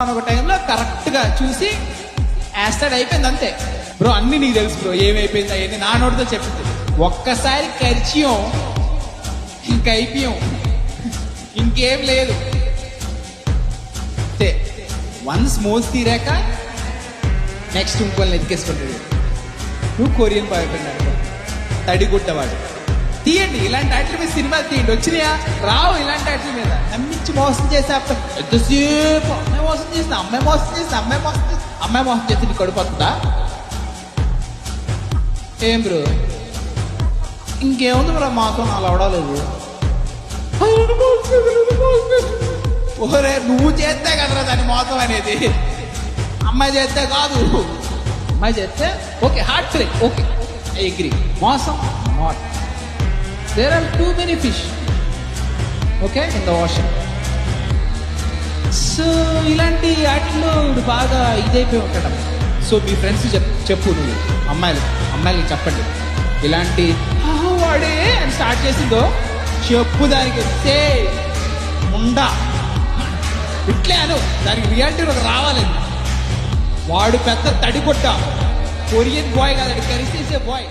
ఒక టైంలో కరెక్ట్ గా చూసి యాస్టెడ్ అయిపోయింది అంతే. బ్రో అన్ని నీకు తెలుసు బ్రో ఏమైపోయింది అయ్యింది నా నోటితో చెప్పింది. ఒక్కసారి కరిచియం ఇంక అయిపోయాం, ఇంకేం లేదు. వన్స్ మోజ్ తీరాక నెక్స్ట్ ఇంకోళ్ళని ఎతికేసుకుంటాడు. నువ్వు కొరియన్ బాయ్ ఫ్రెండ్ అనుకో, తడిగుడ్డవాడు. తీయండి ఇలాంటి వాటి మీద సినిమాలు తీయండి. వచ్చినాయా? రావు ఇలాంటి వాటి మీద. నమ్మించి మోసం చేసే ఎంతసేపు అమ్మాయి మోసం చేసింది, అమ్మాయి మోసం చేసింది, అమ్మాయి మోసం చేసింది, అమ్మాయి మోసం చేసి నీ కడుపు వస్తుందా? ఏం బ్రో ఇంకేముంది బ్రో, మాతో నాలో అవడలేదు. ఓరే నువ్వు చేస్తే కదరా దాన్ని మోసం అనేది, అమ్మాయి చేస్తే కాదు. అమ్మాయి చేస్తే okay, heart break okay, I agree. మోసం not. There are too many fish, okay, in the ocean. So ఇలాంటి వాటిలో బాగా ఇదైపోయి ఉంటాడు. సో మీ ఫ్రెండ్స్ చెప్పు, నువ్వు అమ్మాయిలకి చెప్పండి, ఇలాంటి వాడే అని స్టార్ట్ చేసిందో చెప్పు దానికి సే ముండా ఇట్లే అను, దానికి రియాలిటీ రావాలి. వాడు పెద్ద తడికొట్ట కొరియన్ బాయ్ కాదు, కరిసేసే బాయ్.